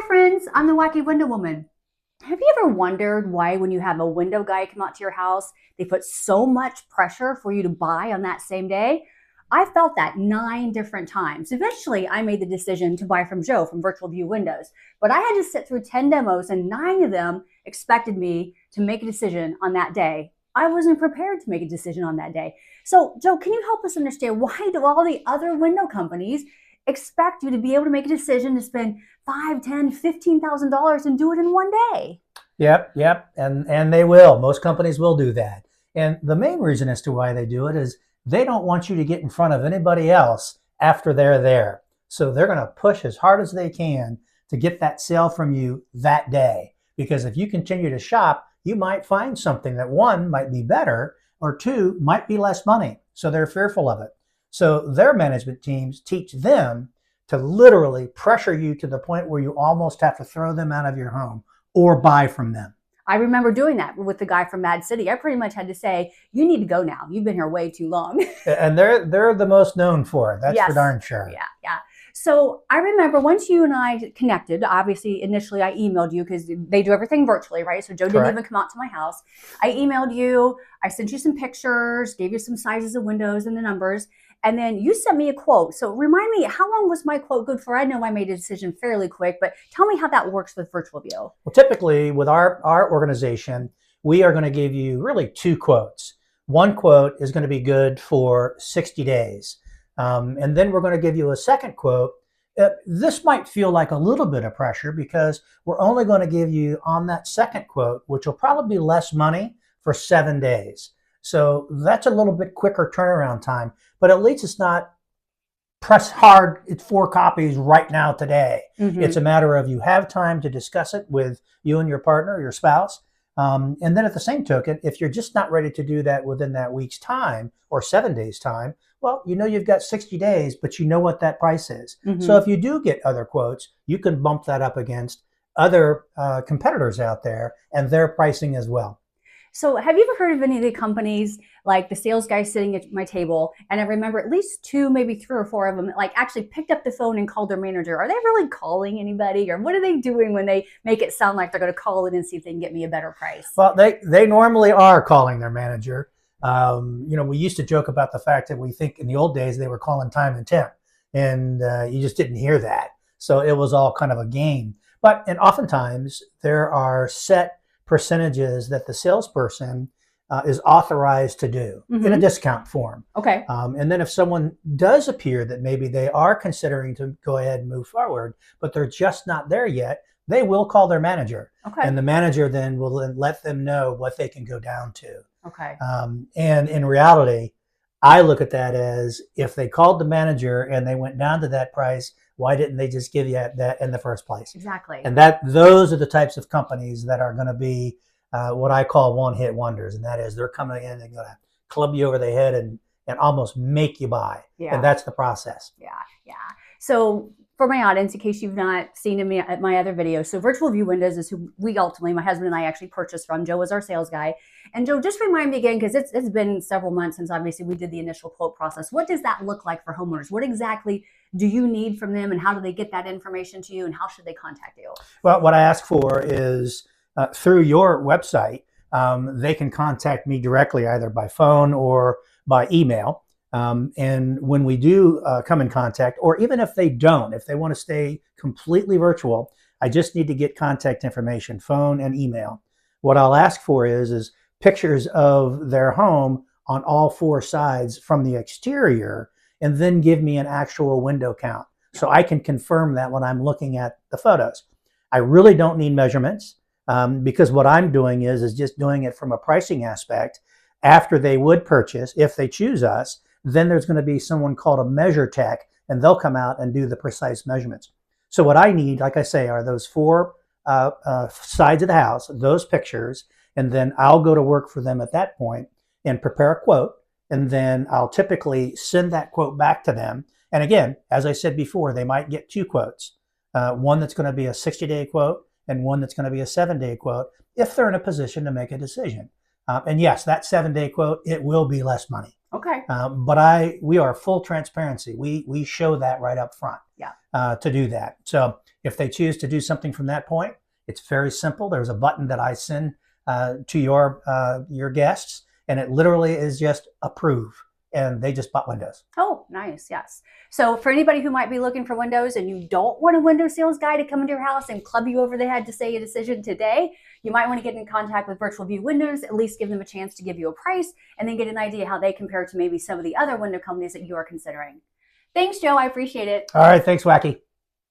friends, I'm the Wacky Window Woman. Have you ever wondered why when you have a window guy come out to your house, they put so much pressure for you to buy on that same day? I felt that 9 different times. Eventually, I made the decision to buy from Joe from Virtual View Windows, but I had to sit through 10 demos and 9 of them expected me to make a decision on that day. I wasn't prepared to make a decision on that day. So, Joe, can you help us understand why do all the other window companies expect you to be able to make a decision to spend $5, $10, $15,000 and do it in one day? Yep. And they will. Most companies will do that. And the main reason as to why they do it is they don't want you to get in front of anybody else after they're there. So they're going to push as hard as they can to get that sale from you that day. Because if you continue to shop, you might find something that 1 might be better or 2 might be less money. So they're fearful of it. So their management teams teach them to literally pressure you to the point where you almost have to throw them out of your home or buy from them. I remember doing that with the guy from Mad City. I pretty much had to say, you need to go now. You've been here way too long. And they're the most known for it. That's Yes. for darn sure. Yeah. So I remember once you and I connected, obviously initially I emailed you because they do everything virtually, right? So Joe didn't Correct. even come out to my house. I emailed you, I sent you some pictures, gave you some sizes of windows and the numbers, and then you sent me a quote. So remind me, how long was my quote good for? I know I made a decision fairly quick, but tell me how that works with Virtual View. Well, typically with our organization, we are going to give you really 2 quotes. 1 quote is going to be good for 60 days. And then we're going to give you a second quote. This might feel like a little bit of pressure because we're only going to give you on that second quote, which will probably be less money for 7 days. So that's a little bit quicker turnaround time, but at least it's not press hard. It's 4 copies right now today. Mm-hmm. It's a matter of you have time to discuss it with you and your partner, your spouse. And then at the same token, if you're just not ready to do that within that week's time or 7 days time, well, you know you've got 60 days, but you know what that price is. Mm-hmm. So if you do get other quotes, you can bump that up against other competitors out there and their pricing as well. So have you ever heard of any of the companies, like the sales guy sitting at my table, and I remember at least 2, maybe 3 or 4 of them, like actually picked up the phone and called their manager. Are they really calling anybody, or what are they doing when they make it sound like they're going to call in and see if they can get me a better price? Well, they normally are calling their manager. We used to joke about the fact that we think in the old days they were calling time and temp, and you just didn't hear that. So it was all kind of a game. And oftentimes there are set percentages that the salesperson is authorized to do in a discount form. Okay. And then if someone does appear that maybe they are considering to go ahead and move forward, but they're just not there yet, they will call their manager. Okay. And the manager then will let them know what they can go down to. Okay. And in reality, I look at that as if they called the manager and they went down to that price, why didn't they just give you that in the first place? Exactly. And those are the types of companies that are going to be what I call one-hit wonders. And that is they're coming in and going to club you over the head and almost make you buy. Yeah. And that's the process. Yeah. So for my audience, in case you've not seen my other videos, so Virtual View Windows is who we ultimately, my husband and I actually purchased from. Joe was our sales guy. And Joe, just remind me again, because it's been several months since obviously we did the initial quote process. What does that look like for homeowners? What exactly do you need from them, and how do they get that information to you, and how should they contact you? Well, what I ask for is through your website, they can contact me directly either by phone or by email. And when we do come in contact, or even if they don't, if they want to stay completely virtual, I just need to get contact information, phone and email. What I'll ask for is pictures of their home on all 4 sides from the exterior, and then give me an actual window count so I can confirm that when I'm looking at the photos. I really don't need measurements because what I'm doing is just doing it from a pricing aspect. After they would purchase, if they choose us, then there's going to be someone called a measure tech, and they'll come out and do the precise measurements. So what I need, like I say, are those 4 sides of the house, those pictures, and then I'll go to work for them at that point and prepare a quote. And then I'll typically send that quote back to them. And again, as I said before, they might get 2 quotes. One that's going to be a 60-day quote and one that's going to be a 7-day quote if they're in a position to make a decision. And yes, that 7-day quote, it will be less money. Okay. But we are full transparency. We show that right up front. to do that. So if they choose to do something from that point, it's very simple. There's a button that I send to your guests, and it literally is just approve, and they just bought windows. Oh, nice. Yes. So for anybody who might be looking for windows and you don't want a window sales guy to come into your house and club you over the head to say a decision today, you might want to get in contact with Virtual View Windows, at least give them a chance to give you a price, and then get an idea how they compare to maybe some of the other window companies that you are considering. Thanks, Joe. I appreciate it. All right. Thanks, Wacky.